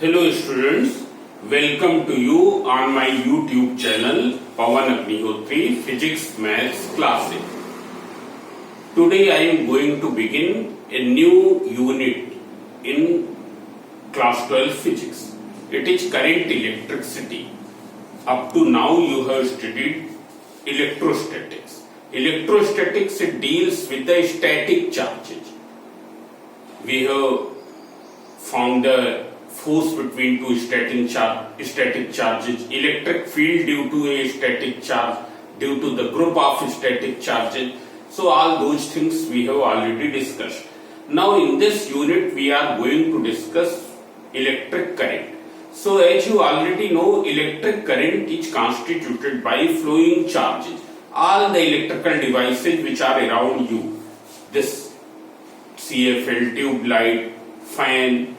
Hello students, welcome to you on my YouTube channel Pawan Agnihotri Physics Maths Classic. Today I am going to begin a new unit in class 12 physics. It is current electricity. Up to now you have studied electrostatics. Electrostatics deals with the static charges. We have found the force between two static charges, electric field due to a static charge, due to the group of static charges. So all those things we have already discussed. Now in this unit we are going to discuss electric current. So as you already know, electric current is constituted by flowing charges. All the electrical devices which are around you, this CFL, tube light, fan,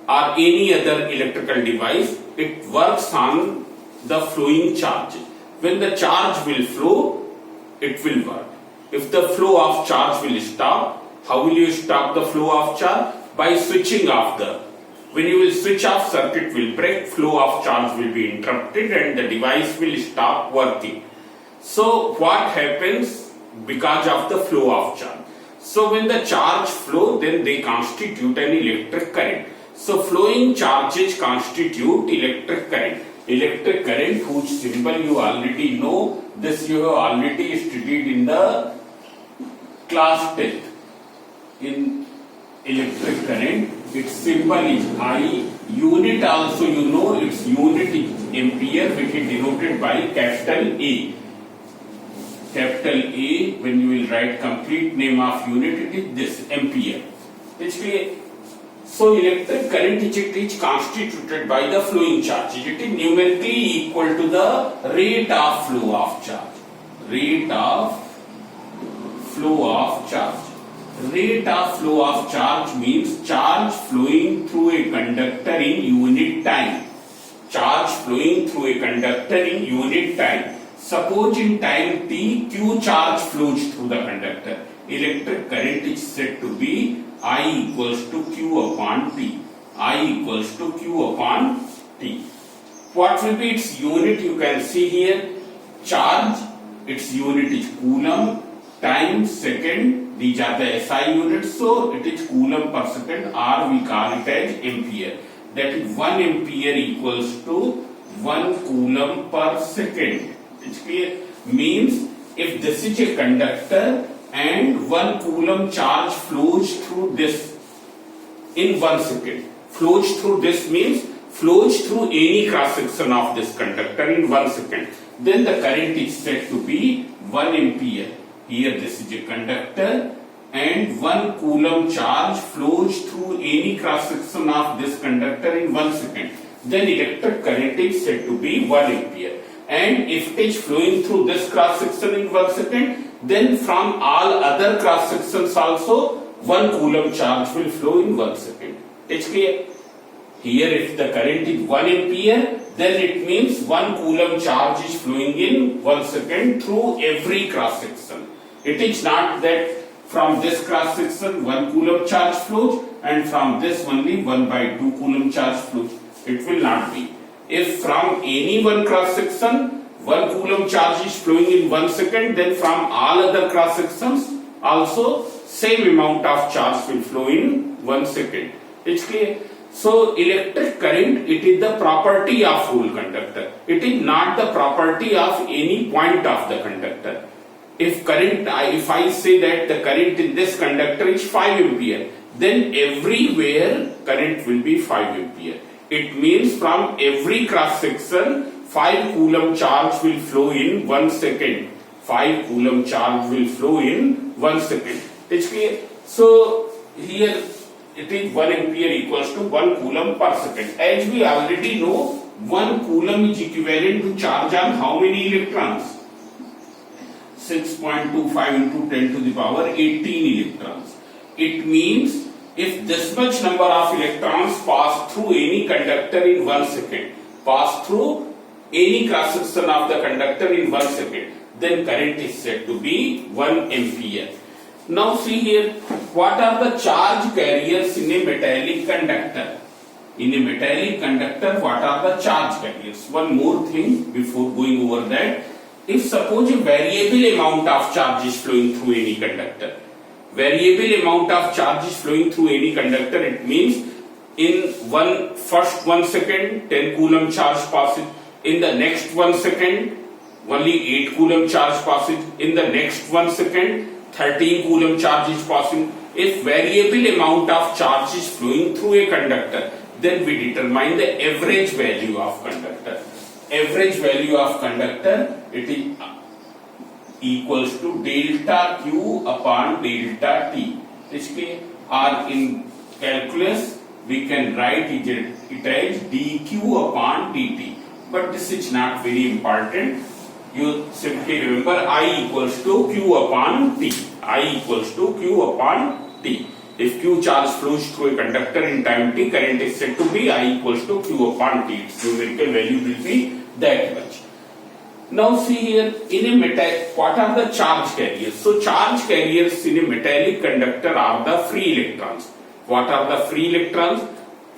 or any other electrical device, it works on the flowing charge. When the charge will flow, it will work. If the flow of charge will stop, how will you stop the flow of charge? By switching off the. When you will switch off, circuit will break, flow of charge will be interrupted and the device will stop working. So what happens because of the flow of charge? So when the charge flow, then they constitute an electric current. So flowing charges constitute electric current. Electric current, whose symbol you already know, this you have already studied in the class 10th. In electric current, its symbol is I. Unit also you know, its unit is ampere, which is denoted by capital A. Capital A, when you will write complete name of unit, it is this, ampere. So electric current is constituted by the flowing charge. It is numerically equal to the rate of flow of charge. Rate of flow of charge. Rate of flow of charge means charge flowing through a conductor in unit time. Charge flowing through a conductor in unit time. Suppose in time t, q charge flows through the conductor. Electric current is said to be I equals to q upon t. I equals to q upon t. What will be its unit? You can see here. Charge, its unit is coulomb. Time, second. These are the SI units. So it is coulomb per second, or we call it as ampere. That is 1 ampere equals to 1 coulomb per second. It's clear? Means if this is a conductor and 1 coulomb charge flows through this in 1 second. Flows through this means flows through any cross section of this conductor in 1 second. Then the current is said to be 1 ampere. Here this is a conductor and 1 coulomb charge flows through any cross section of this conductor in 1 second. Then electric current is said to be 1 ampere. And if it is flowing through this cross section in 1 second, then from all other cross sections also 1 coulomb charge will flow in 1 second. It's clear? Here if the current is 1 ampere, then it means 1 coulomb charge is flowing in 1 second through every cross section. It is not that from this cross section 1 coulomb charge flows and from this only 1/2 coulomb charge flows. It will not be. If from any one cross section 1 coulomb charge is flowing in 1 second, then from all other cross sections also same amount of charge will flow in 1 second. It's clear? So electric current, it is the property of whole conductor. It is not the property of any point of the conductor. If I say that the current in this conductor is 5 ampere, then everywhere current will be 5 ampere. It means from every cross section 5 coulomb charge will flow in 1 second. 5 coulomb charge will flow in 1 second. It's clear? So here it is 1 ampere equals to 1 coulomb per second. As we already know, 1 coulomb is equivalent to charge on how many electrons? 6.25 into 10 to the power 18 electrons. It means if this much number of electrons pass through any conductor in 1 second, pass through any cross section of the conductor in 1 second, then current is said to be 1 ampere. Now see here, what are the charge carriers in a metallic conductor? In a metallic conductor, what are the charge carriers? One more thing before going over that. If suppose a variable amount of charge is flowing through any conductor, variable amount of charge is flowing through any conductor, it means in first 1 second 10 coulomb charge passes, in the next 1 second only 8 coulomb charge passes, in the next 1 second 13 coulomb charge is passing. If variable amount of charge is flowing through a conductor, then we determine the average value of conductor. Average value of conductor, it is equals to delta Q upon delta T. इसके or in calculus we can write it as dQ upon dt. But this is not very important. You simply remember I equals to Q upon T. I equals to Q upon T. If Q charge flows through a conductor in time t, current is said to be I equals to Q upon T. Its numerical value will be that much. Now see here, in a metal, what are the charge carriers? So charge carriers in a metallic conductor are the free electrons. What are the free electrons?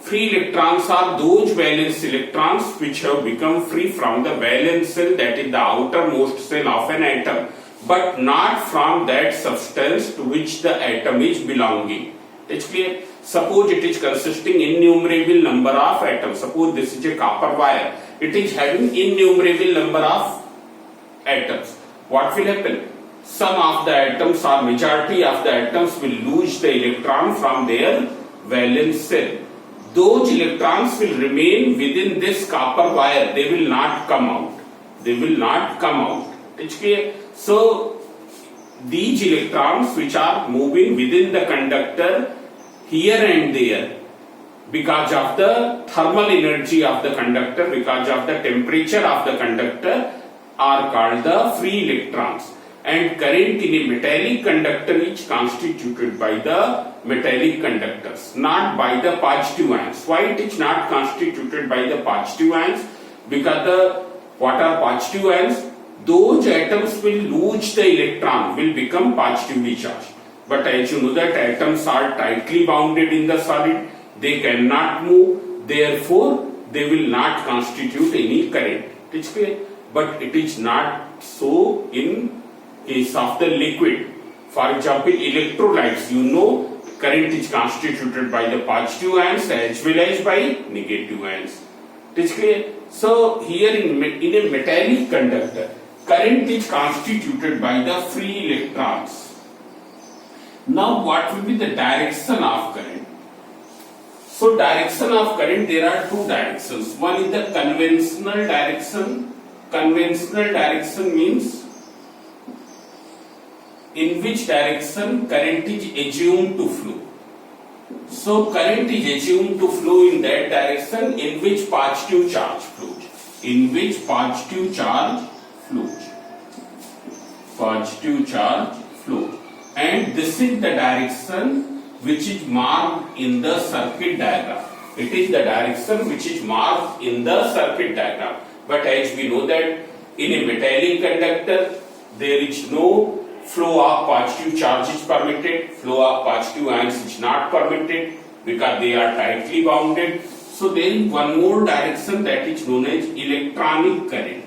Free electrons are those valence electrons which have become free from the valence shell, that is the outermost shell of an atom, but not from that substance to which the atom is belonging. It's clear? Suppose it is consisting innumerable number of atoms. Suppose this is a copper wire. It is having innumerable number of atoms. What will happen? Some of the atoms or majority of the atoms will lose the electron from their valence shell. Those electrons will remain within this copper wire. They will not come out. They will not come out. It's clear? So these electrons which are moving within the conductor here and there, because of the thermal energy of the conductor, because of the temperature of the conductor, are called the free electrons. And current in a metallic conductor is constituted by the metallic conductors, not by the positive ions. Why it is not constituted by the positive ions? Because what are positive ions? Those atoms will lose the electron, will become positively charged. But as you know that atoms are tightly bounded in the solid, they cannot move, therefore they will not constitute any current. It is clear? But it is not so in case of the liquid. For example, electrolytes, you know, current is constituted by the positive ions as well as by negative ions. It is clear? So here in a metallic conductor, current is constituted by the free electrons. Now what will be the direction of current? So direction of current, there are two directions. One is the conventional direction. Conventional direction means in which direction current is assumed to flow. So current is assumed to flow in that direction in which positive charge flows. In which positive charge flows. Positive charge flows. And this is the direction which is marked in the circuit diagram. It is the direction which is marked in the circuit diagram. But as we know that in a metallic conductor, there is no flow of positive charge is permitted, flow of positive ions is not permitted because they are tightly bounded. So there is one more direction that is known as electronic current.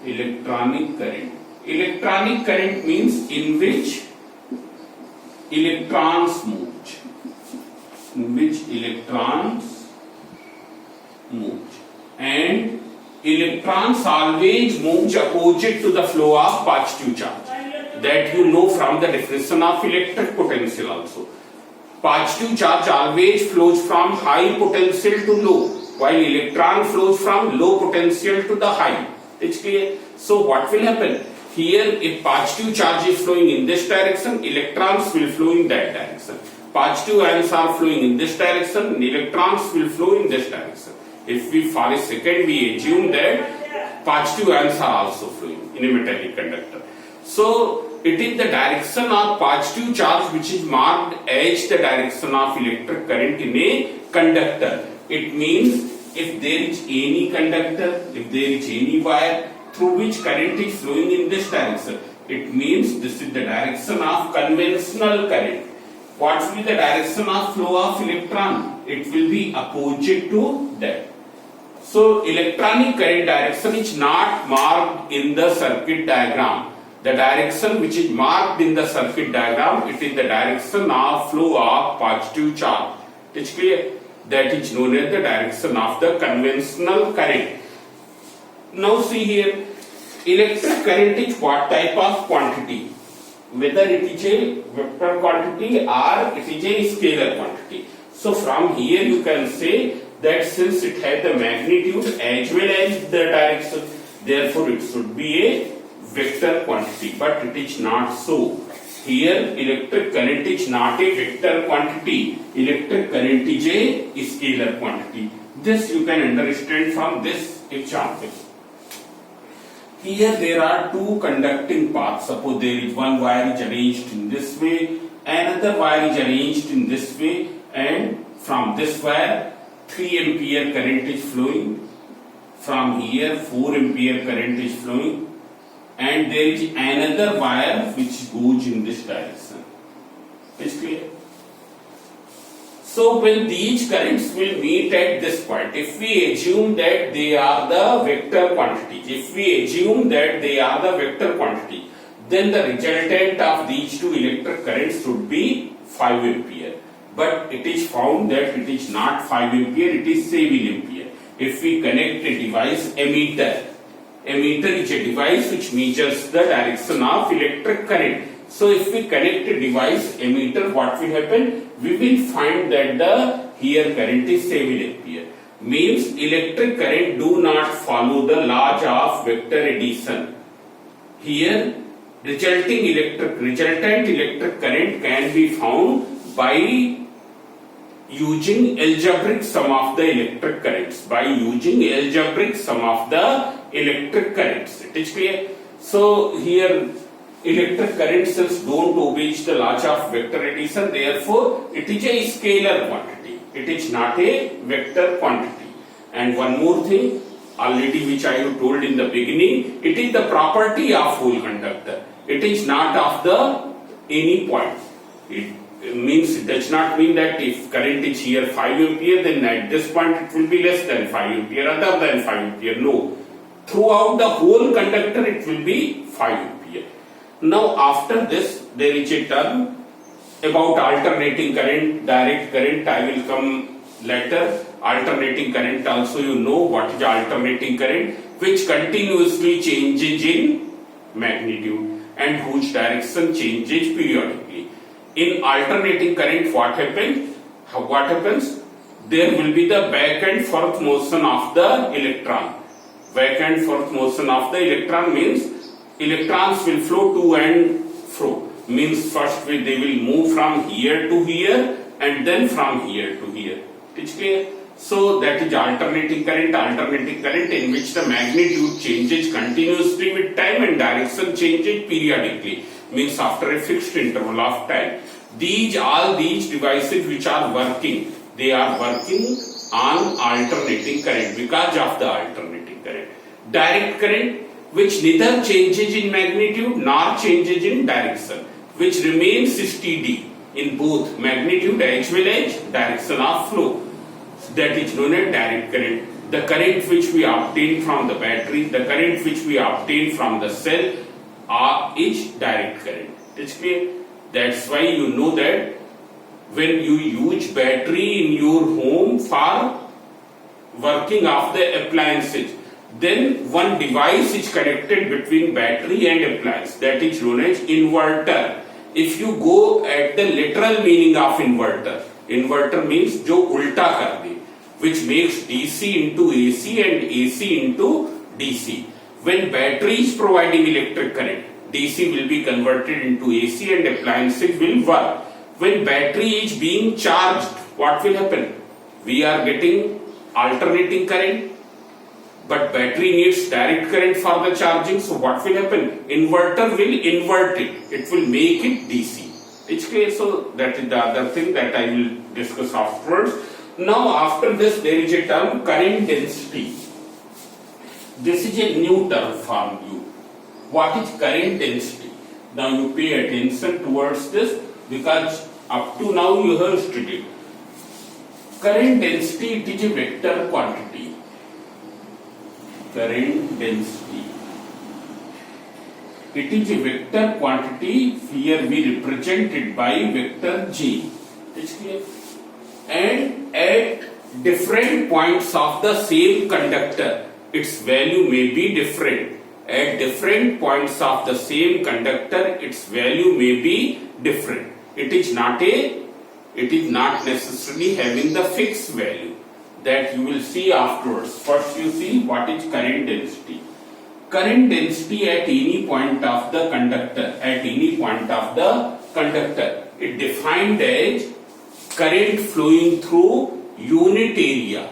Electronic current. Electronic current means in which electrons move. In which electrons move. And electrons always move opposite to the flow of positive charge. That you know from the definition of electric potential also. Positive charge always flows from high potential to low, while electron flows from low potential to the high. It's clear? So what will happen? Here, if positive charge is flowing in this direction, electrons will flow in that direction. Positive ions are flowing in this direction, electrons will flow in this direction. If we for a second we assume that positive ions are also flowing in a metallic conductor. So it is the direction of positive charge which is marked as the direction of electric current in a conductor. It means if there is any conductor, if there is any wire through which current is flowing in this direction, it means this is the direction of conventional current. What will be the direction of flow of electron? it will be opposite to that. So electronic current direction is not marked in the circuit diagram. The direction which is marked in the circuit diagram, it is the direction of flow of positive charge. It is clear? That is known as the direction of the conventional current. Now see here, electric current is what type of quantity? Whether it is a vector quantity or it is a scalar quantity. So from here you can say that since it has the magnitude as well as the direction, therefore it should be a vector quantity, but it is not so. Here electric current is not a vector quantity, electric current is a scalar quantity. This you can understand from this example. Here there are two conducting paths. Suppose there is one wire is arranged in this way, another wire is arranged in this way, and from this wire 3 ampere current is flowing. From here 4 ampere current is flowing. And there is another wire which goes in this direction. Is clear? So when these currents will meet at this point, if we assume that they are the vector quantities, then the resultant of these two electric currents should be 5 ampere. But it is found that it is not 5 ampere, it is 7 ampere. If we connect a device, ammeter is a device which measures the direction of electric current. So if we connect a device, ammeter, what will happen? We will find that the here current is 7 ampere. Means electric current do not follow the laws of vector addition. Here resultant electric current can be found by using algebraic sum of the electric currents. It is clear? So here electric currents don't obey the laws of vector addition, therefore it is a scalar quantity. It is not a vector quantity. And one more thing, already which I have told in the beginning, it is the property of whole conductor. It is not of the any point. It does not mean that if current is here 5 ampere, then at this point it will be less than 5 ampere, other than 5 ampere. No. Throughout the whole conductor it will be 5 ampere. Now after this there is a term about alternating current, direct current. I will come later. Alternating current also you know what is alternating current, which continuously changes in magnitude and whose direction changes periodically. In alternating current what happens? There will be the back and forth motion of the electron. Back and forth motion of the electron means electrons will flow to and fro. Means first they will move from here to here and then from here to here. It is clear? So that is alternating current in which the magnitude changes continuously with time and direction changes periodically. Means after a fixed interval of time. All these devices which are working, they are working on alternating current because of the alternating current. Direct current, which neither changes in magnitude nor changes in direction, which remains steady in both magnitude as well as direction of flow. That is known as direct current. The current which we obtain from the battery, the current which we obtain from the cell is direct current. It's clear? That's why you know that when you use battery in your home for working of the appliances, then one device is connected between battery and appliance. That is known as inverter. If you go at the literal meaning of inverter means जो उल्टा कर दे, which makes DC into AC and AC into DC. When battery is providing electric current, DC will be converted into AC and appliances will work. When battery is being charged, what will happen? We are getting alternating current, but battery needs direct current for the charging. So what will happen? Inverter will invert it. It will make it DC. It's clear? So that is the other thing that I will discuss afterwards. Now after this there is a term current density. This is a new term for you. What is current density? Now you pay attention towards this because up to now you have studied. Current density, it is a vector quantity. Current density, it is a vector quantity. Here we represent it by vector J. It's clear? And at different points of the same conductor, its value may be different. At different points of the same conductor, its value may be different. It is not necessarily having the fixed value that you will see afterwards. First you see what is current density. Current density at any point of the conductor, it defined as current flowing through unit area.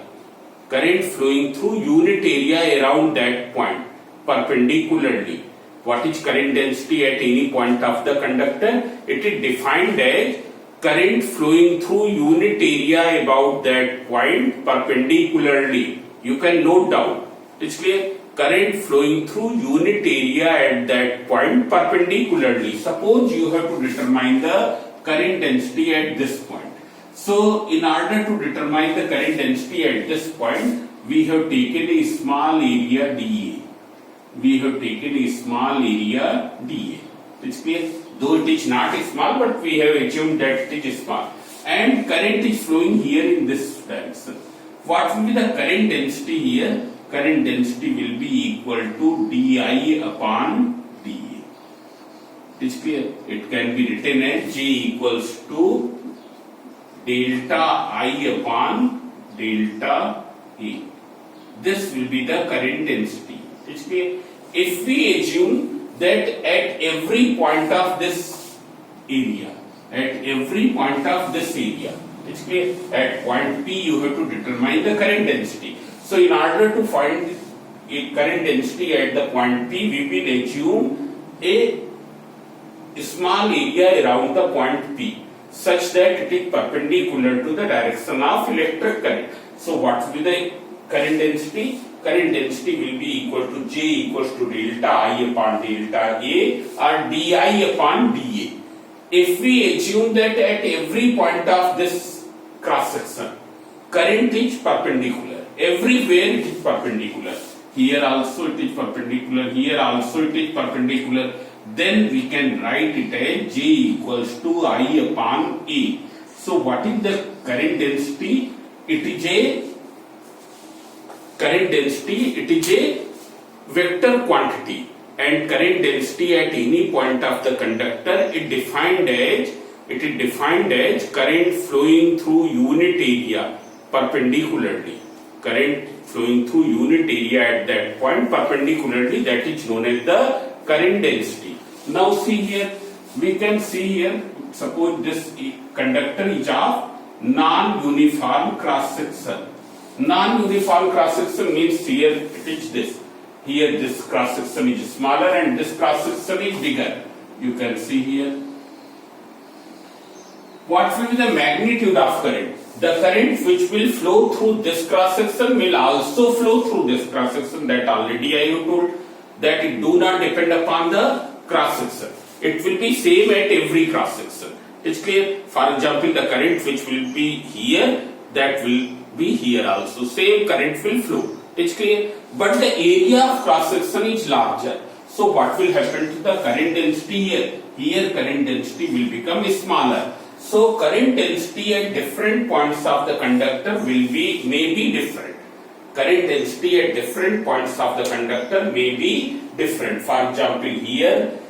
Current flowing through unit area around that point perpendicularly. What is current density at any point of the conductor? It is defined as current flowing through unit area about that point perpendicularly. You can note down. It's clear? Current flowing through unit area at that point perpendicularly. Suppose you have to determine the current density at this point. So, in order to determine the current density at this point, we have taken a small area dA. It's clear? Though it is not small, but we have assumed that it is small. And current is flowing here in this direction. What will be the current density here? Current density will be equal to dI upon dA. It is clear? It can be written as J equals to delta I upon delta A. This will be the current density. It's clear? If we assume that at every point of this area, it's clear? At point P you have to determine the current density. So in order to find a current density at the point P, we will assume a small area around the point P such that it is perpendicular to the direction of electric current. So what will be the current density? Current density will be equal to J equals to delta I upon delta A or dI upon dA. If we assume that at every point of this cross section, current is perpendicular. Everywhere it is perpendicular. Here also it is perpendicular. Here also it is perpendicular. Then we can write it as J equals to I upon A. So what is the current density? It is a vector quantity, and current density at any point of the conductor it is defined as current flowing through unit area perpendicularly. Current flowing through unit area at that point perpendicularly, that is known as the current density. Now see here, we can see here, suppose this conductor is of non-uniform cross section. Non-uniform cross section means here it is this. Here this cross section is smaller and this cross section is bigger. You can see here. What will be the magnitude of current? The current which will flow through this cross section will also flow through this cross section. That already I have told, that it do not depend upon the cross section. It will be same at every cross section. It's clear? For example, the current which will be here, that will be here also. Same current will flow. It's clear? But the area of cross section is larger. So what will happen to the current density here? Here current density will become smaller. So current density at different points of the conductor may be different. Current density at different points of the conductor may be different. For example, here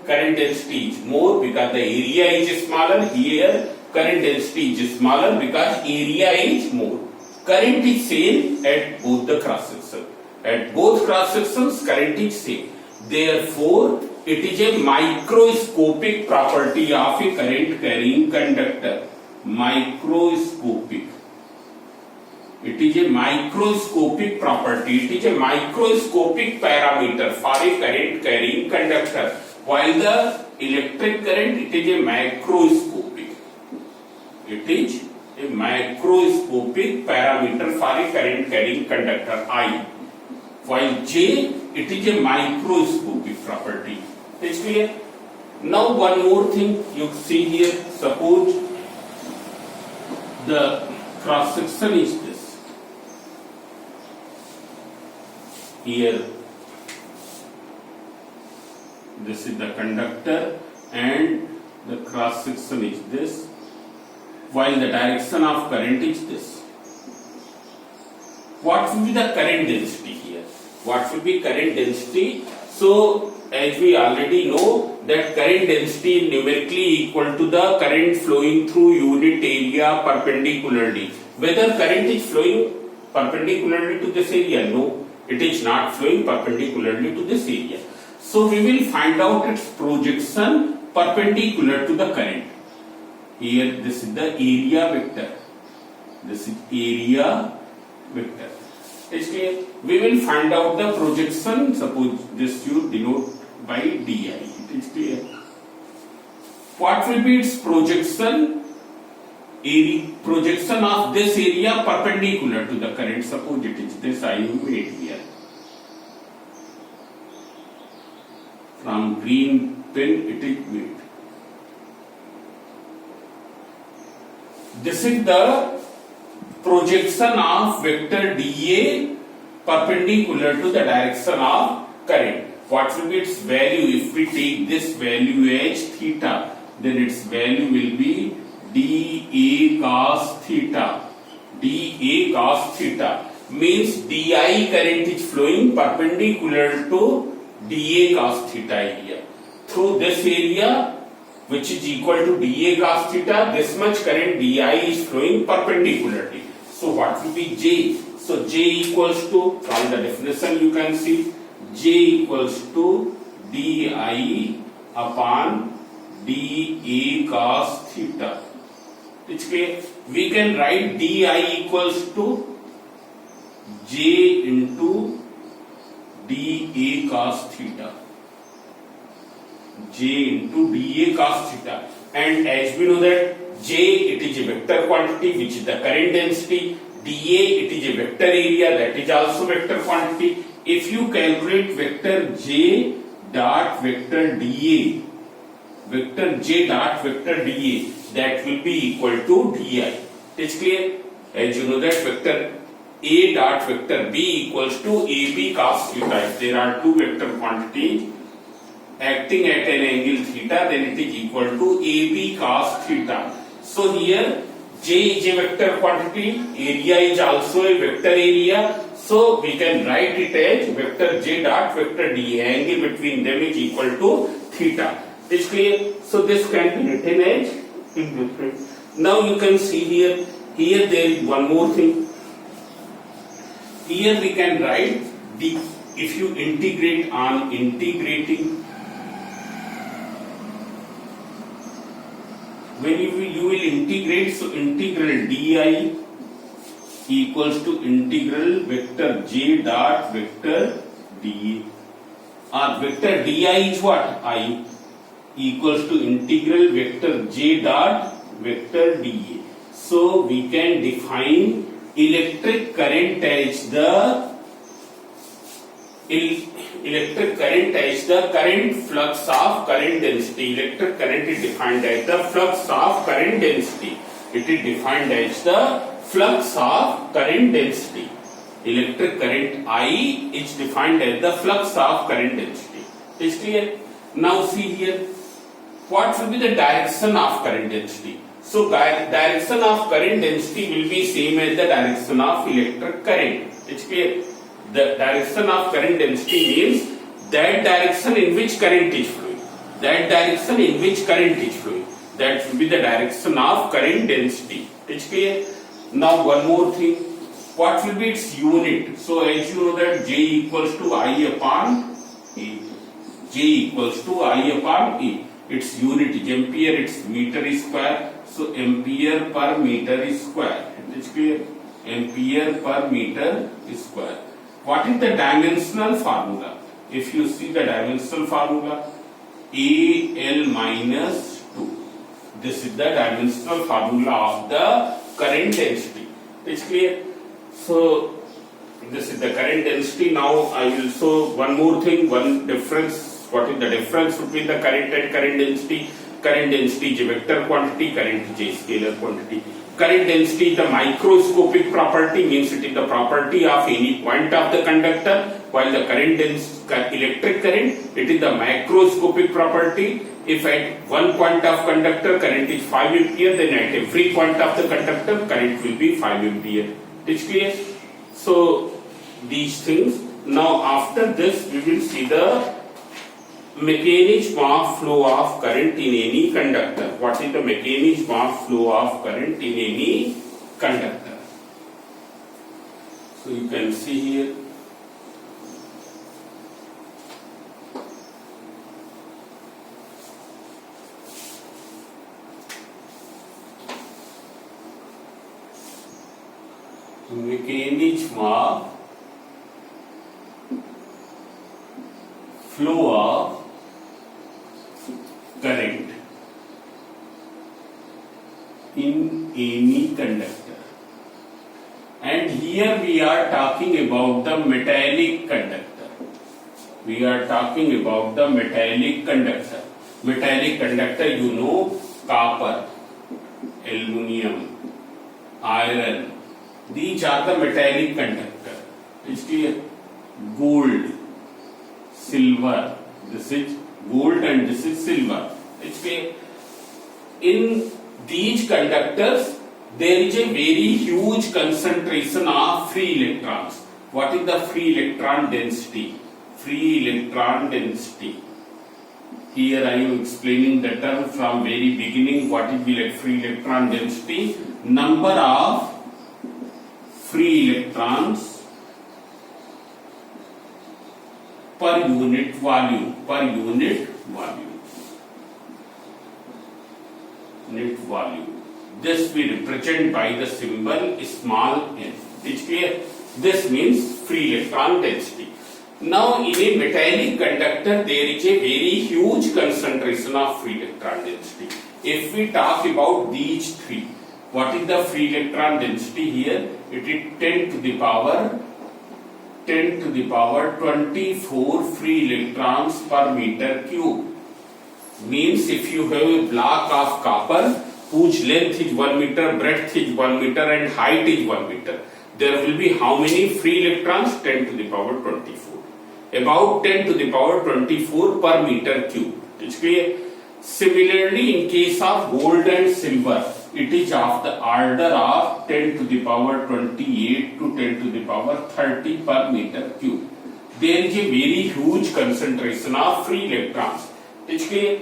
current density is more because the area is smaller. Here current density is smaller because area is more. Current is same at both the cross sections. At both cross sections, current is same. Therefore, it is a microscopic property of a current carrying conductor. Microscopic. It is a microscopic property. It is a microscopic parameter for a current carrying conductor. While the electric current, it is a macroscopic. It is a macroscopic parameter for a current carrying conductor I. While J, it is a microscopic property. It's clear? Now one more thing you see here. Suppose the cross section is this. Here this is the conductor and the cross section is this, while the direction of current is this. What will be the current density here? What will be current density? So as we already know that current density is numerically equal to the current flowing through unit area perpendicularly. Whether current is flowing perpendicularly to this area? No, it is not flowing perpendicularly to this area. So we will find out its projection perpendicular to the current. Here this is the area vector. This is area vector. Is clear? We will find out the projection. Suppose this you denote by di. It is clear. What will be its projection? Projection of this area perpendicular to the current. Suppose it is this I made here. From green pen it is made. This is the projection of vector dA perpendicular to the direction of current. What will be its value? If we take this value as theta, then its value will be dA cos theta. dA cos theta means di current is flowing perpendicular to dA cos theta area. Through this area, which is equal to dA cos theta, this much current di is flowing perpendicularly. So what will be J? So J equals to, from the definition you can see, J equals to di upon dA cos theta. It's clear. We can write di equals to J into dA cos theta. J into dA cos theta. And as we know that J, it is a vector quantity which is the current density. dA, it is a vector area, that is also vector quantity. If you calculate vector J dot vector dA, vector J dot vector dA, that will be equal to di. It is clear? As you know that vector A dot vector B equals to AB cos theta. If there are two vector quantities acting at an angle theta, then it is equal to AB cos theta. So here J is a vector quantity, area is also a vector area, so we can write it as vector J dot vector D. Angle between them is equal to theta. Is clear? So this can be written as indifferent. Now you can see here there is one more thing. Here we can write the, if you integrate on integrating, when you will integrate, so integral di equals to integral vector J dot vector dA, or vector di is what? I equals to integral vector J dot vector dA. So we can define electric current as the current flux of current density. Electric current is defined as the flux of current density. It is defined as the flux of current density. Electric current I is defined as the flux of current density. Is clear? Now see here, what will be the direction of current density? So direction of current density will be same as the direction of electric current. It's clear? The direction of current density means that direction in which current is flowing. That direction in which current is flowing. That will be the direction of current density. It's clear? Now one more thing. What will be its unit? So as you know that J equals to I upon E. J equals to I upon E. Its unit is ampere, its meter is square. So ampere per meter is square. It is clear? Ampere per meter is square. What is the dimensional formula? If you see the dimensional formula, AL minus 2. This is the dimensional formula of the current density. It's clear? So this is the current density. Now I will show one more thing, one difference. What is the difference between the current and current density? Current density is a vector quantity, current is a scalar quantity. Current density is the microscopic property, means it is the property of any point of the conductor, while the electric current, it is the macroscopic property. If at one point of conductor current is 5 ampere, then at every point of the conductor current will be 5 ampere. It is clear? So these things. Now after this we will see the mechanism of flow of current in any conductor. What is the mechanism of flow of current in any conductor? So you can see here. Mechanism of flow of current in any conductor, and here we are talking about the metallic conductor. We are talking about the metallic conductor. Metallic conductor, you know, copper, aluminum, iron. These are the metallic conductor. It's clear? Gold, silver. This is gold and this is silver. It's clear? In these conductors, there is a very huge concentration of free electrons. What is the free electron density? Free electron density. Here I am explaining the term from very beginning. What is free electron density? Number of free electrons per unit volume. Per unit volume. Unit volume. This we represent by the symbol small n. It's clear? This means free electron density. Now in a metallic conductor there is a very huge concentration of free electron density. If we talk about these three, what is the free electron density here? It is 10 to the power 24 free electrons per meter cube. Means if you have a block of copper whose length is 1 meter, breadth is 1 meter and height is 1 meter, there will be how many free electrons? 10 to the power 24. About 10 to the power 24 per meter cube. It's clear? Similarly, in case of gold and silver, it is of the order of 10 to the power 28 to 10 to the power 30 per meter cube. There is a very huge concentration of free electrons. It's clear?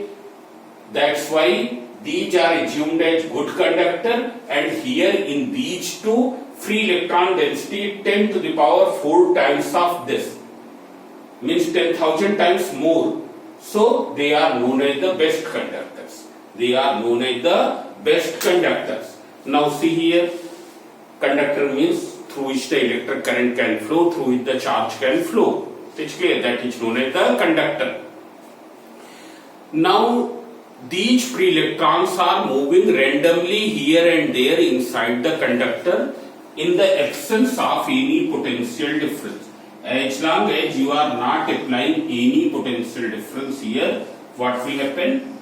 That's why these are assumed as good conductor, and here in these two, free electron density 10 to the power 4 times of this. Means 10,000 times more. So they are known as the best conductors. They are known as the best conductors. Now see here, conductor means through which the electric current can flow, through which the charge can flow. It's clear? That is known as the conductor. Now these free electrons are moving randomly here and there inside the conductor in the absence of any potential difference. As long as you are not applying any potential difference here, what will happen?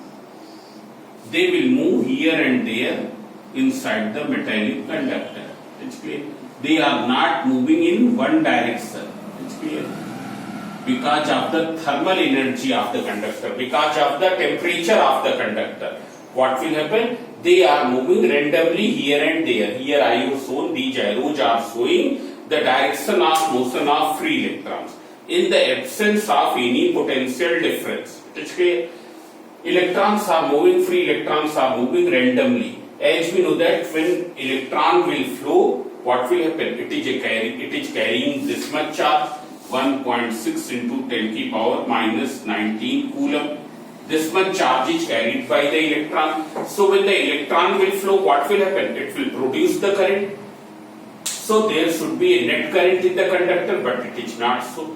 They will move here and there inside the metallic conductor. It's clear? They are not moving in one direction. It's clear? Because of the thermal energy of the conductor, because of the temperature of the conductor, what will happen? They are moving randomly here and there. Here I have shown, these arrows are showing the direction of motion of free electrons in the absence of any potential difference. It's clear? Electrons are moving, free electrons are moving randomly. As we know that when electron will flow, what will happen? It is carrying this much charge, 1.6 into 10 to the power minus 19 coulomb. This much charge is carried by the electron. So when the electron will flow, what will happen? It will produce the current. So there should be a net current in the conductor, but it is not so.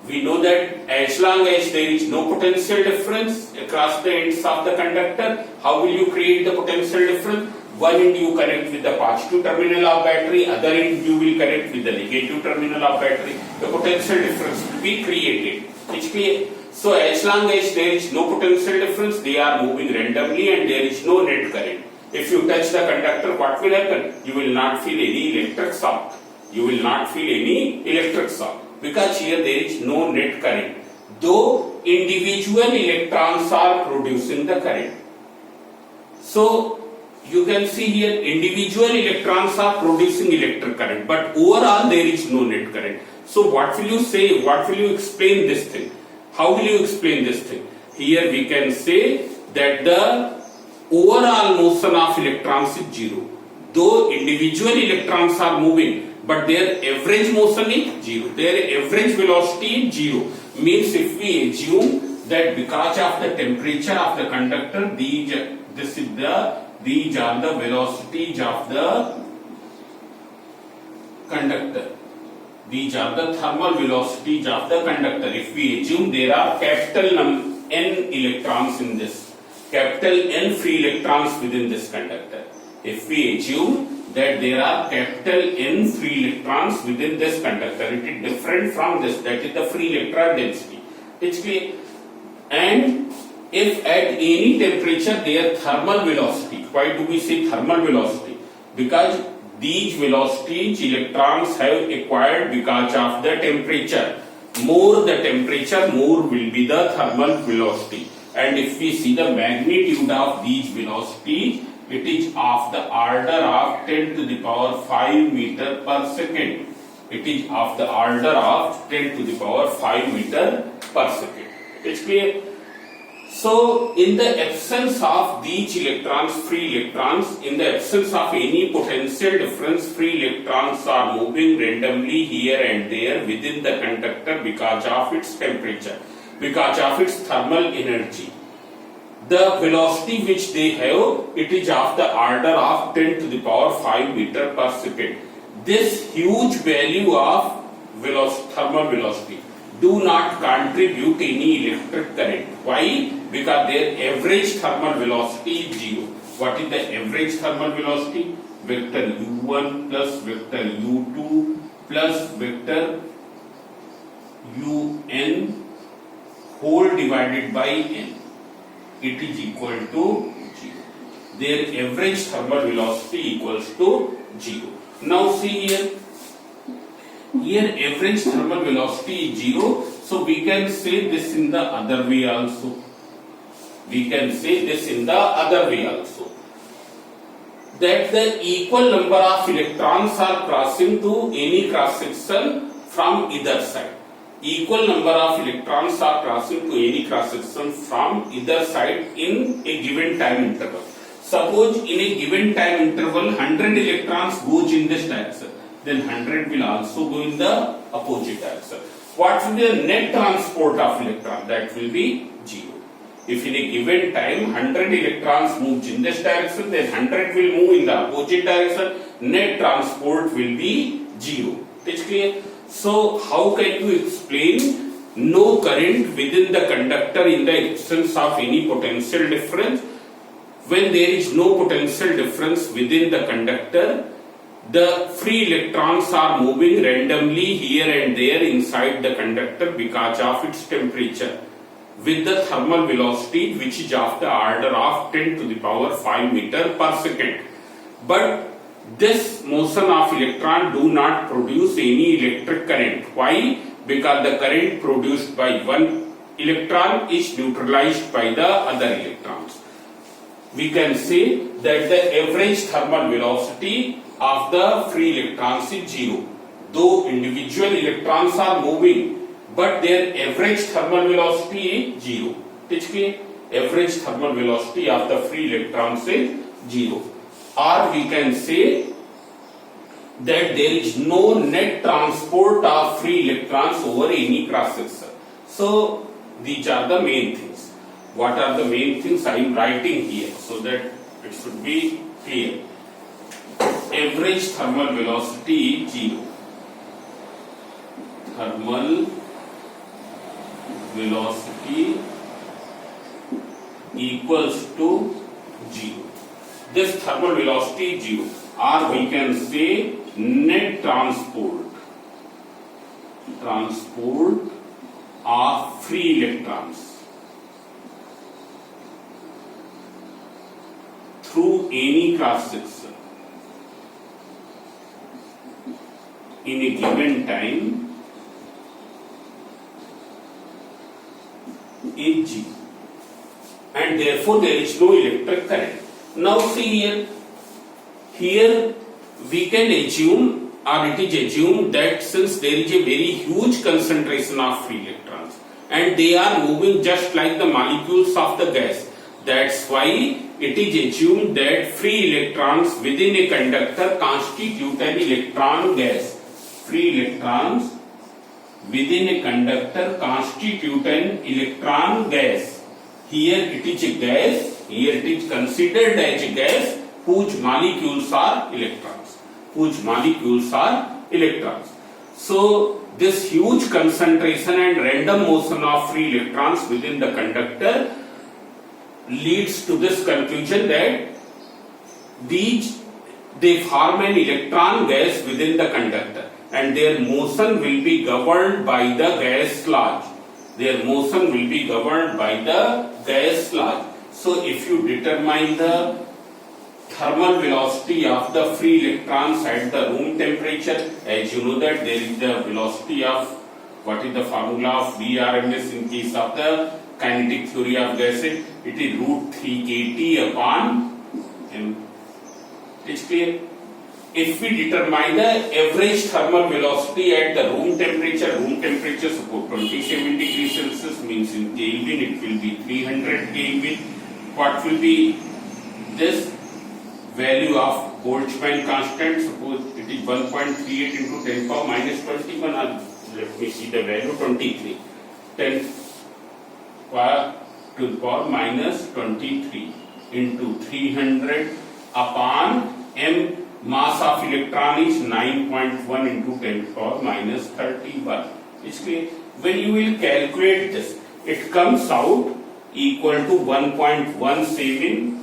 We know that as long as there is no potential difference across the ends of the conductor, how will you create the potential difference? One end you connect with the positive terminal of battery, other end you will connect with the negative terminal of battery. The potential difference will be created. It's clear? So as long as there is no potential difference, they are moving randomly and there is no net current. If you touch the conductor, what will happen? You will not feel any electric shock. You will not feel any electric shock because here there is no net current, though individual electrons are producing the current. So you can see here individual electrons are producing electric current, but overall there is no net current. So what will you say? What will you explain this thing? How will you explain this thing? Here we can say that the overall motion of electrons is zero. Though individual electrons are moving, but their average motion is zero. Their average velocity is zero. Means if we assume that because of the temperature of the conductor, these are the velocities of the conductor. These are the thermal velocities of the conductor. If we assume there are capital N electrons in this, capital N free electrons within this conductor. If we assume that there are capital N free electrons within this conductor, it is different from this, that is the free electron density. It's clear. And if at any temperature their thermal velocity, why do we say thermal velocity? Because these velocities electrons have acquired because of the temperature. More the temperature, more will be the thermal velocity. And if we see the magnitude of these velocities, it is of the order of 10 to the power 5 meter per second. It is of the order of 10 to the power 5 meter per second. It's clear? So, in the absence of these electrons, free electrons, in the absence of any potential difference, free electrons are moving randomly here and there within the conductor because of its temperature, because of its thermal energy. The velocity which they have, it is of the order of 10 to the power 5 meter per second. This huge value of thermal velocity do not contribute any electric current. Why? Because their average thermal velocity is zero. What is the average thermal velocity? Vector u1 plus vector u2 plus vector un whole divided by n. It is equal to 0. Their average thermal velocity equals to 0. Now see here. Here average thermal velocity is 0. So we can say this in the other way also. We can say this in the other way also. That the equal number of electrons are crossing to any cross section from either side. Equal number of electrons are crossing to any cross section from either side in a given time interval. Suppose in a given time interval 100 electrons goes in this direction, then 100 will also go in the opposite direction. What will be the net transport of electron? That will be 0. If in a given time 100 electrons moves in this direction, then 100 will move in the opposite direction. Net transport will be 0. It's clear? So how can you explain no current within the conductor in the absence of any potential difference? When there is no potential difference within the conductor, the free electrons are moving randomly here and there inside the conductor because of its temperature with the thermal velocity which is of the order of 10 to the power 5 meter per second. But this motion of electron do not produce any electric current. Why? Because the current produced by one electron is neutralized by the other electrons. We can say that the average thermal velocity of the free electrons is 0. Though individual electrons are moving, but their average thermal velocity is 0. It's clear? Average thermal velocity of the free electrons is 0. Or we can say that there is no net transport of free electrons over any cross section. So these are the main things. What are the main things I am writing here so that it should be clear. Average thermal velocity is 0. Thermal velocity equals to 0. This thermal velocity is 0. Or we can say net transport of free electrons through any cross section in a given time is G, and therefore there is no electric current. Now see here we can assume, or it is assumed, that since there is a very huge concentration of free electrons and they are moving just like the molecules of the gas, that's why it is assumed that free electrons within a conductor constitute an electron gas. Free electrons within a conductor constitute an electron gas. Here it is a gas, here it is considered as a gas whose molecules are electrons. So this huge concentration and random motion of free electrons within the conductor leads to this conclusion that they form an electron gas within the conductor, and their motion will be governed by the gas laws. So if you determine the thermal velocity of the free electrons at the room temperature, as you know that there is the velocity of, what is the formula of Vrms in case of the kinetic theory of gases? It is root 3 kT upon m. It's clear? If we determine the average thermal velocity at the room temperature suppose 27 degrees Celsius, means in Kelvin it will be 300 Kelvin. What will be this value of Boltzmann constant? Suppose it is 1.38 into 10 power minus 21, let me see the value, 23. 10 power to the power minus 23 into 300 upon m. Mass of electron is 9.1 into 10 power minus 31. It's clear? When you will calculate this, it comes out equal to 1.17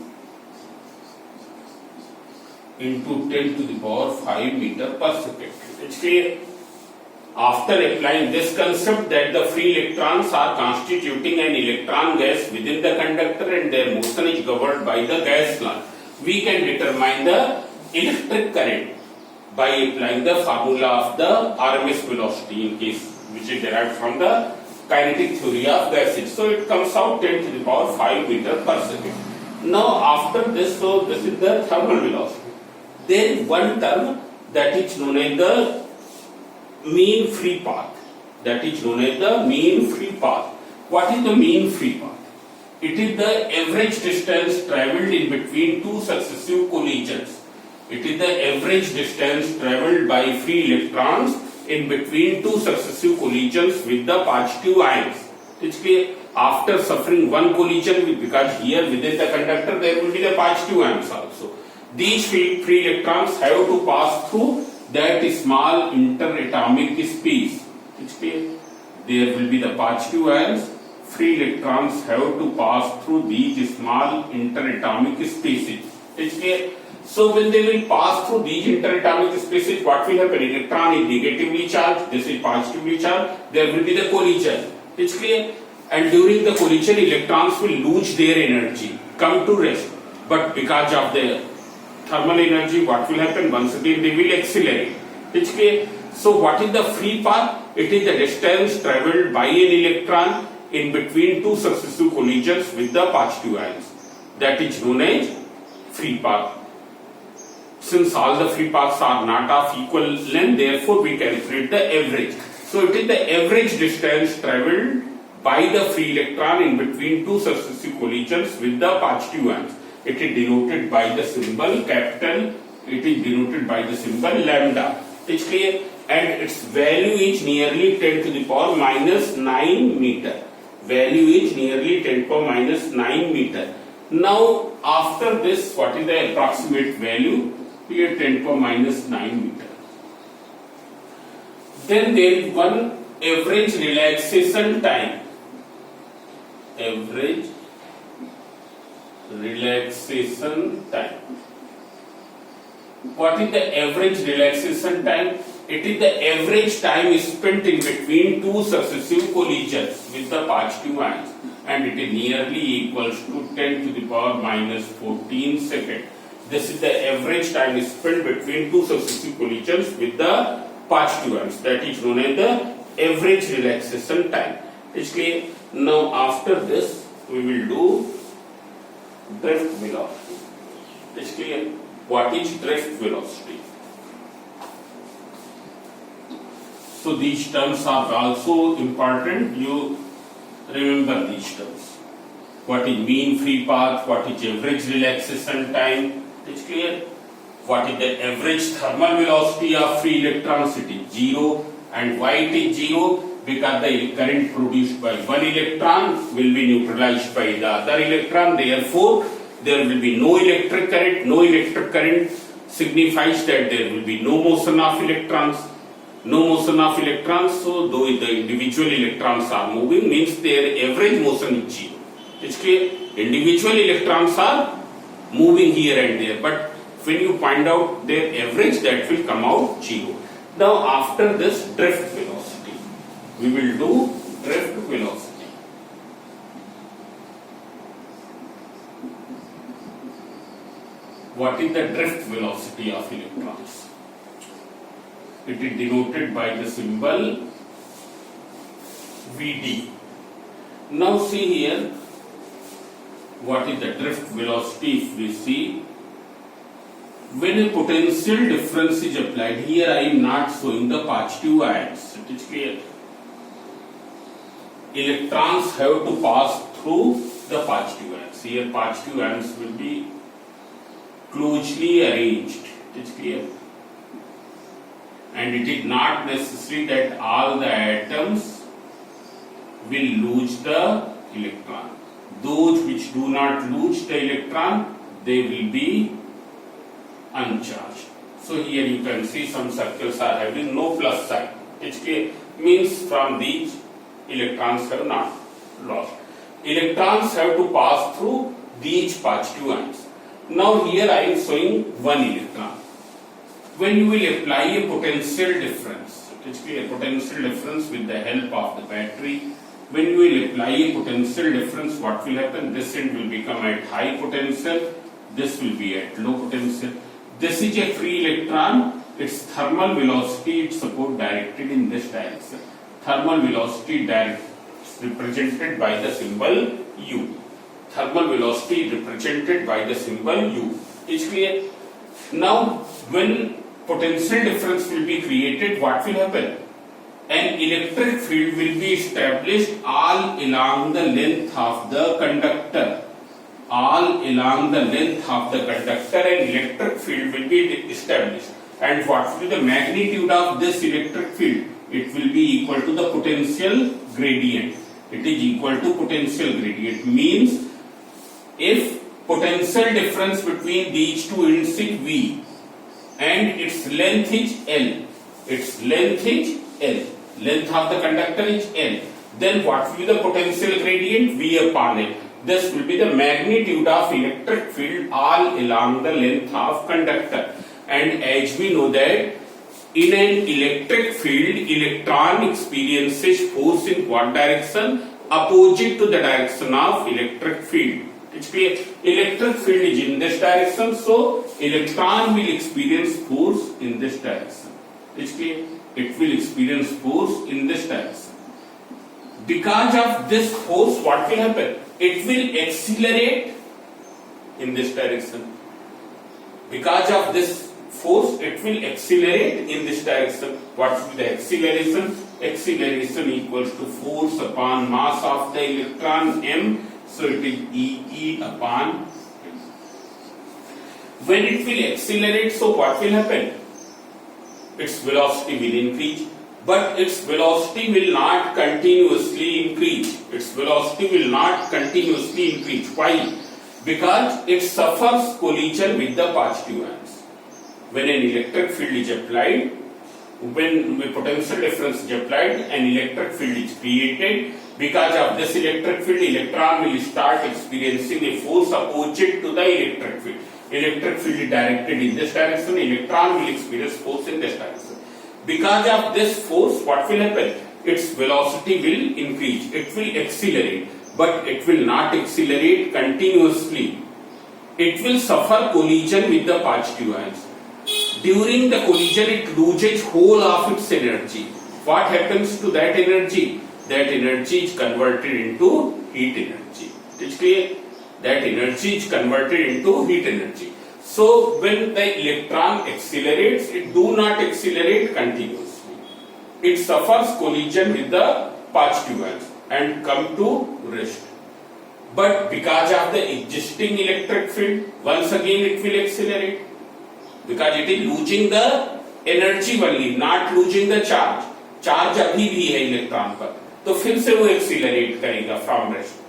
into 10 to the power 5 meter per second. It's clear? After applying this concept that the free electrons are constituting an electron gas within the conductor and their motion is governed by the gas law, we can determine the electric current by applying the formula of the RMS velocity in case which is derived from the kinetic theory of gases. So it comes out 10 to the power 5 meter per second. Now after this, so this is the thermal velocity. There is one term that is known as the mean free path. What is the mean free path? It is the average distance travelled in between two successive collisions. It is the average distance travelled by free electrons in between two successive collisions with the positive ions. It's clear? After suffering one collision, because here within the conductor there will be the positive ions also. These free electrons have to pass through that small interatomic space. It's clear? There will be the positive ions. Free electrons have to pass through these small interatomic spaces. It's clear? So when they will pass through these interatomic spaces, what will happen? Electron is negatively charged, this is positively charged, there will be the collision. It's clear? And during the collision, electrons will lose their energy, come to rest. But because of the thermal energy, what will happen? Once again they will accelerate. It's clear? So what is the free path? It is the distance travelled by an electron in between two successive collisions with the positive ions. That is known as free path. Since all the free paths are not of equal length, therefore we calculate the average. So it is the average distance travelled by the free electron in between two successive collisions with the positive ions. It is denoted by the symbol capital, it is denoted by the symbol lambda. It's clear? And its value is nearly 10 to the power minus 9 meter. Value is nearly 10 to the power minus 9 meter. Now after this, what is the approximate value? Here 10 to the power minus 9 meter. Then there is one average relaxation time. Average relaxation time. What is the average relaxation time? It is the average time spent in between two successive collisions with the positive ions. and it is nearly equals to 10 to the power minus 14 second. This is the average time spent between two successive collisions with the positive ions. That is known as the average relaxation time. Is clear? Now after this we will do drift velocity. Is clear? What is drift velocity? So these terms are also important. You remember these terms. What is mean free path? What is average relaxation time? It's clear. What is the average thermal velocity of free electrons? It is 0. And why it is 0? Because the current produced by one electron will be neutralized by the other electron. Therefore, there will be no electric current. No electric current signifies that there will be no motion of electrons. No motion of electrons. So, though the individual electrons are moving, means their average motion is 0. It's clear. Individual electrons are moving here and there, but when you find out their average, that will come out 0. Now after this drift velocity, we will do drift velocity. What is the drift velocity of electrons? It is denoted by the symbol Vd. Now see here, what is the drift velocity? If we see, when a potential difference is applied, here I am not showing the positive ions. It is clear. Electrons have to pass through the positive ions. Here positive ions will be closely arranged. It is clear. And it is not necessary that all the atoms will lose the electron. Those which do not lose the electron, they will be uncharged. So here you can see some circles are having no plus sign. HK means from these electrons have not lost. Electrons have to pass through these positive ions. Now here I am showing one electron. When you will apply a potential difference, HK, a potential difference with the help of the battery, when you will apply a potential difference, what will happen? This end will become at high potential, this will be at low potential. This is a free electron, its thermal velocity is suppose directed in this direction. Thermal velocity represented by the symbol U. Thermal velocity represented by the symbol U. Is clear? Now, when potential difference will be created, what will happen? An electric field will be established all along the length of the conductor. All along the length of the conductor, an electric field will be established. And what will be the magnitude of this electric field? It will be equal to the potential gradient. It is equal to potential gradient. Means if potential difference between these two ends is V and its length is L. Its length is L. Length of the conductor is L. Then what will be the potential gradient? V upon L. This will be the magnitude of electric field all along the length of conductor. And as we know that in an electric field, electron experiences force in what direction? Opposite to the direction of electric field. It's clear. Electric field is in this direction, so electron will experience force in this direction. It's clear. It will experience force in this direction. Because of this force, what will happen? It will accelerate in this direction. Because of this force, it will accelerate in this direction. What will be the acceleration? Acceleration equals to force upon mass of the electron m. So it is E upon m. When it will accelerate, so what will happen? Its velocity will increase. But its velocity will not continuously increase. Its velocity will not continuously increase. Why? Because it suffers collision with the positive ions. When an electric field is applied, when a potential difference is applied, an electric field is created. Because of this electric field, electron will start experiencing a force opposite to the electric field. Electric field is directed in this direction, electron will experience force in this direction. Because of this force, what will happen? Its velocity will increase. It will accelerate. but it will not accelerate continuously. It will suffer collision with the positive ions. During the collision, it loses whole of its energy. What happens to that energy? That energy is converted into heat energy. It is clear? That energy is converted into heat energy. So when the electron accelerates, it do not accelerate continuously. It suffers collision with the positive ions and come to rest. But because of the existing electric field, once again it will accelerate. Because it is losing the energy only, not losing the charge. Charge अभी भी है electron पर, तो फिर से वो accelerate करेगा from rest.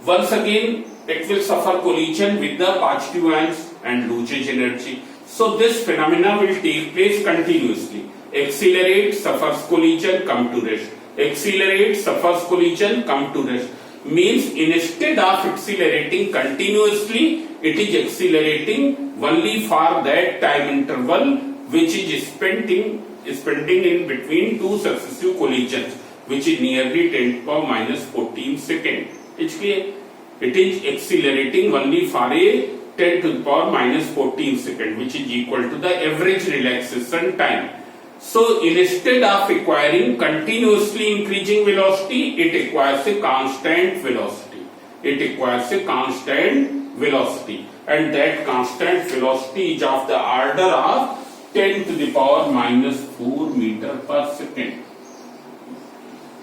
Once again it will suffer collision with the positive ions and loses energy. So this phenomena will take place continuously. Accelerate, suffers collision, come to rest. Accelerate, suffers collision, come to rest. Means instead of accelerating continuously, it is accelerating only for that time interval which is spending in between two successive collisions, which is nearly 10 to the power minus 14 second. It's clear? It is accelerating only for a 10 to the power minus 14 second, which is equal to the average relaxation time. So instead of acquiring continuously increasing velocity, it acquires a constant velocity. It acquires a constant velocity, and that constant velocity is of the order of 10 to the power minus 4 meter per second.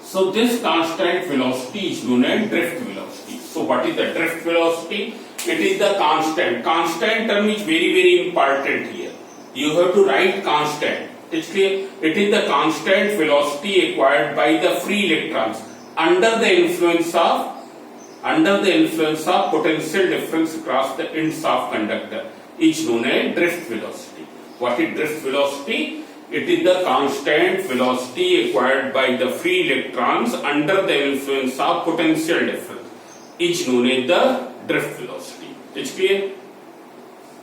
So this constant velocity is known as drift velocity. So what is the drift velocity? It is the constant. Constant term is very important here. You have to write constant. It's clear? It is the constant velocity acquired by the free electrons under the influence of potential difference across the ends of conductor is known as drift velocity. What is drift velocity? It is the constant velocity acquired by the free electrons under the influence of potential difference is known as the drift velocity. It's clear?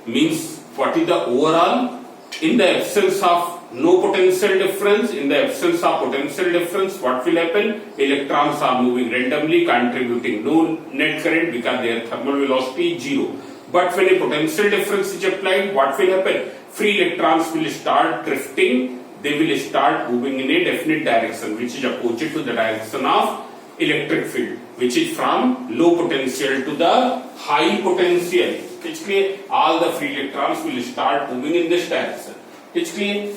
Means what is the overall? In the absence of no potential difference, in the absence of potential difference, what will happen? Electrons are moving randomly, contributing no net current because their thermal velocity is zero. But when a potential difference is applied, what will happen? Free electrons will start drifting. They will start moving in a definite direction, which is opposite to the direction of electric field, which is from low potential to the high potential. It's clear? All the free electrons will start moving in this direction. It's clear?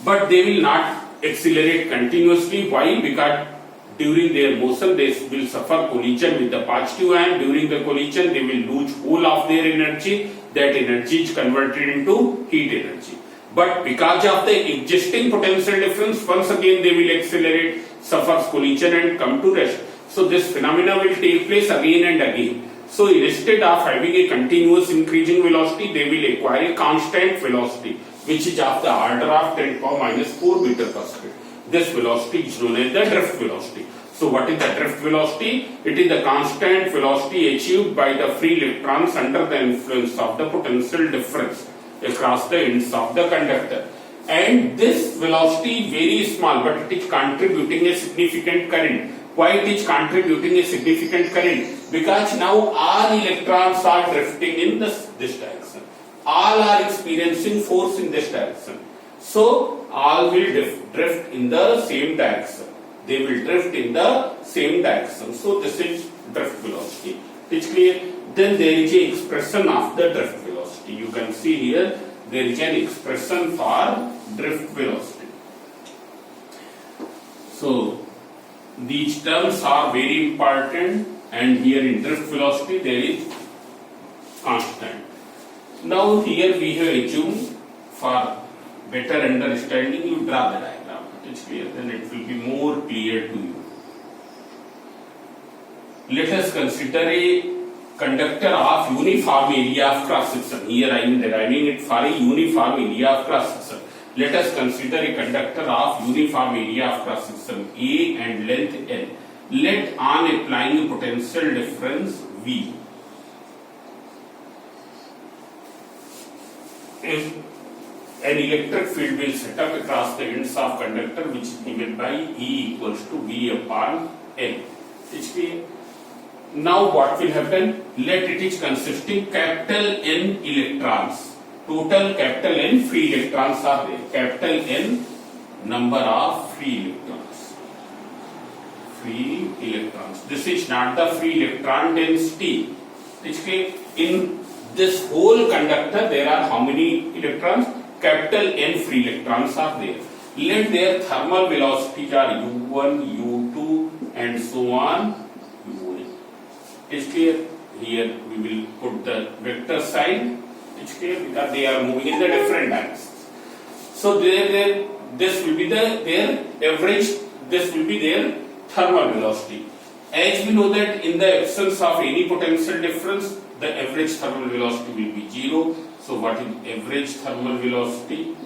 But they will not accelerate continuously. Why? Because during their motion they will suffer collision with the positive ion. During the collision they will lose whole of their energy. That energy is converted into heat energy. But because of the existing potential difference, once again they will accelerate, suffers collision and come to rest. So this phenomena will take place again and again. So instead of having a continuous increasing velocity, they will acquire a constant velocity, which is of the order of 10 to the power minus 4 meter per second. This velocity is known as the drift velocity. So what is the drift velocity? It is the constant velocity achieved by the free electrons under the influence of the potential difference across the ends of the conductor. And this velocity is very small, but it is contributing a significant current. Why it is contributing a significant current? Because now all electrons are drifting in this direction. All are experiencing force in this direction. So all will drift in the same direction. They will drift in the same direction. So this is drift velocity. It's clear? Then there is an expression of the drift velocity. You can see here there is an expression for drift velocity. So these terms are very important, and here in drift velocity there is constant. Now here we have assumed, for better understanding, you draw the diagram. It is clear, then it will be more clear to you. Let us consider a conductor of uniform area of cross section. Here I am deriving it for a uniform area of cross section. Let us consider a conductor of uniform area of cross section A and length L. Let on applying a potential difference V, if an electric field will set up across the ends of conductor, which is given by E equals to V upon L. It's clear? Now what will happen? Let it is consisting capital N electrons. Total capital N free electrons are there. Capital N number of free electrons. Free electrons. This is not the free electron density. In this whole conductor there are how many electrons? Capital N free electrons are there. Let their thermal velocities are U1, U2 and so on. Is clear? Here we will put the vector sign. It's clear because they are moving in the different directions. So this will be their average. This will be their thermal velocity. As we know that in the absence of any potential difference, the average thermal velocity will be 0. So what is average thermal velocity?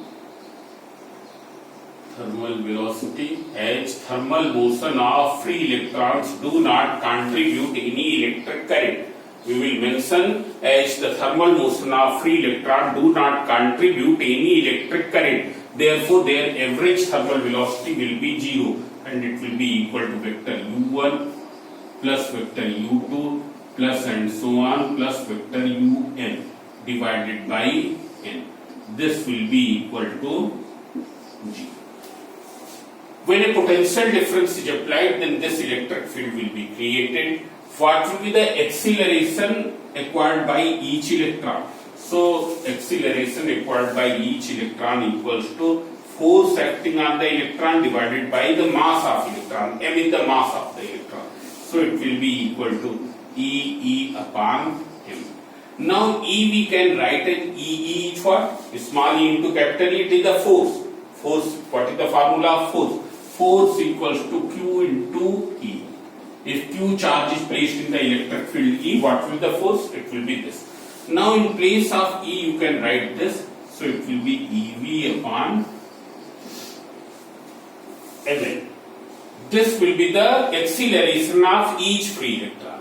Thermal velocity as thermal motion of free electrons do not contribute any electric current. We will mention as the thermal motion of free electron do not contribute any electric current. Therefore, their average thermal velocity will be 0 and it will be equal to vector u1 plus vector u2 plus and so on plus vector un divided by n. This will be equal to 0. When a potential difference is applied, then this electric field will be created. What will be the acceleration acquired by each electron? So, acceleration acquired by each electron equals to force acting on the electron divided by the mass of electron, m is the mass of the electron. So, it will be equal to E upon m. Now, E we can write as E is what? Small e into capital E, it is the force. Force, what is the formula of force? Force equals to Q into E. If Q charge is placed in the electric field E, what will the force? It will be this. Now in place of E you can write this. So it will be EV upon ml. This will be the acceleration of each free electron.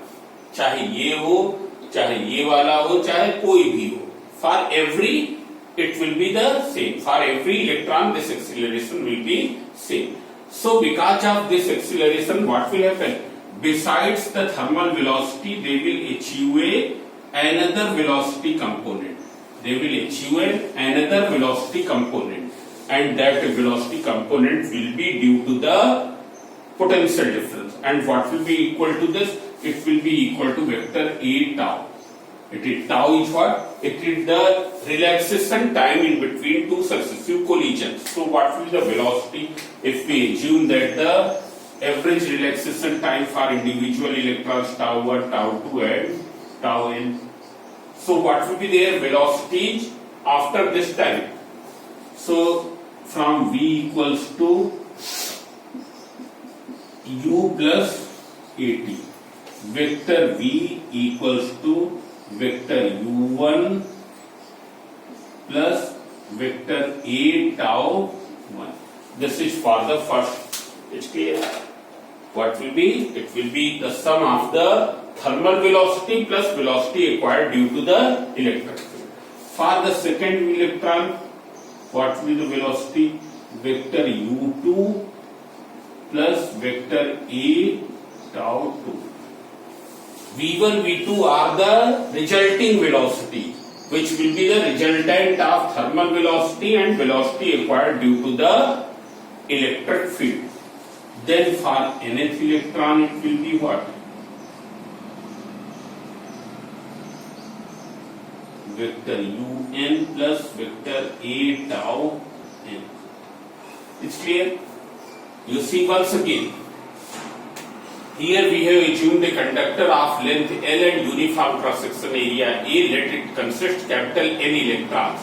चाहे ये हो, चाहे ये वाला हो, चाहे कोई भी हो. For every it will be the same. For every electron this acceleration will be same. So because of this acceleration, what will happen? Besides the thermal velocity, they will achieve another velocity component. They will achieve another velocity component, and that velocity component will be due to the potential difference. And what will be equal to this? It will be equal to vector A tau. It is tau is what? It is the relaxation time in between two successive collisions. So what will be the velocity if we assume that the average relaxation time for individual electrons tau 1, tau 2 and tau n. So what will be their velocities after this time? So from v equals to u plus at. Vector v equals to vector u1 plus vector a tau 1. This is for the first. It's clear. What will be? It will be the sum of the thermal velocity plus velocity acquired due to the electric field. For the second electron, what will be the velocity? Vector u2 plus vector a tau 2. V1, V2 are the resulting velocity, which will be the resultant of thermal velocity and velocity acquired due to the electric field. Then for nth electron it will be what? Vector un plus vector a tau n. It's clear? You see once again. Here we have assumed a conductor of length L and uniform cross-section area A. Let it consist capital N electrons.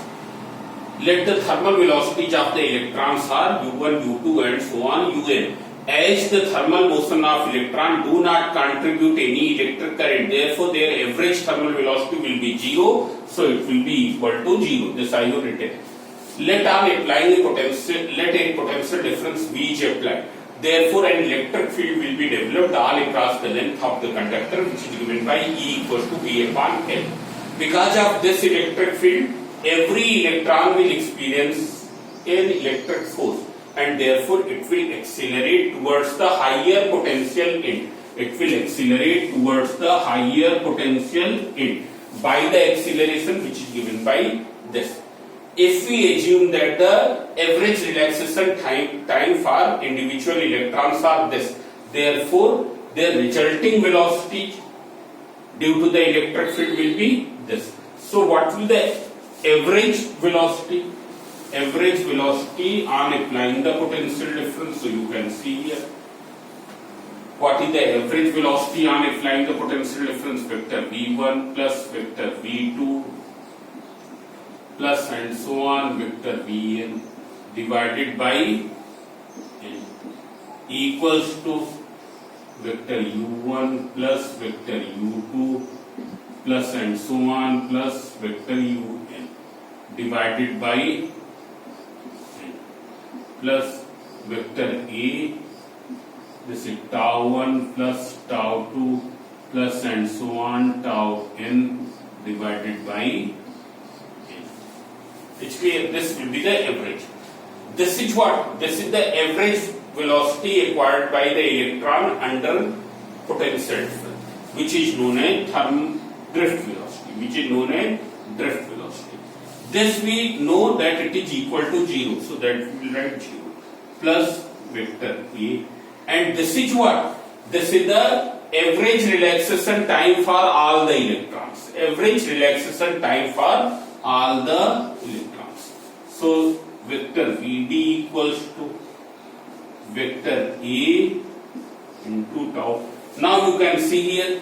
Let the thermal velocities of the electrons are u1, u2 and so on un. As the thermal motion of electron do not contribute any electric current, therefore their average thermal velocity will be 0. So it will be equal to 0. This I have written. Let a potential difference V is applied. Therefore, an electric field will be developed all across the length of the conductor, which is given by E equals to V upon L. Because of this electric field, every electron will experience an electric force, and therefore it will accelerate towards the higher potential end. it will accelerate towards the higher potential end by the acceleration which is given by this. If we assume that the average relaxation time for individual electrons are this, therefore their resulting velocity due to the electric field will be this. So what will the average velocity? Average velocity on applying the potential difference. So you can see here what is the average velocity on applying the potential difference, vector v1 plus vector v2 plus and so on vector vn divided by n equals to vector u1 plus vector u2 plus and so on plus vector un divided by n plus vector a, this is tau 1 plus tau 2 plus and so on tau n divided by n. It's clear, this will be the average. This is what? This is the average velocity acquired by the electron under potential difference, which is known as drift velocity, which is known as drift velocity. This we know that it is equal to 0, so that we will write 0 plus vector a, and this is what? This is the average relaxation time for all the electrons. Average relaxation time for all the electrons. So vector Vd equals to vector a into tau. Now you can see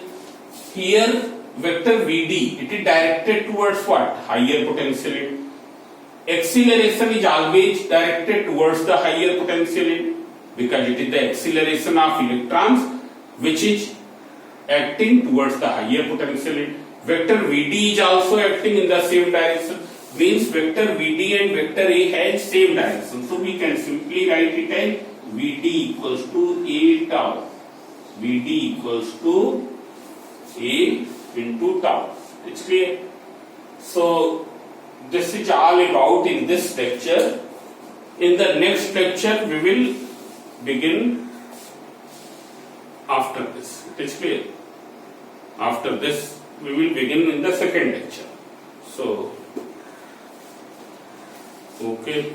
here vector Vd, it is directed towards what? Higher potential end. Acceleration is always directed towards the higher potential end because it is the acceleration of electrons which is acting towards the higher potential end. Vector Vd is also acting in the same direction, means vector Vd and vector A has same direction. So we can simply write it as Vd equals to A tau. Vd equals to A into tau. It's clear? So this is all about in this lecture. In the next lecture we will begin after this. It's clear? After this we will begin in the second lecture. So okay.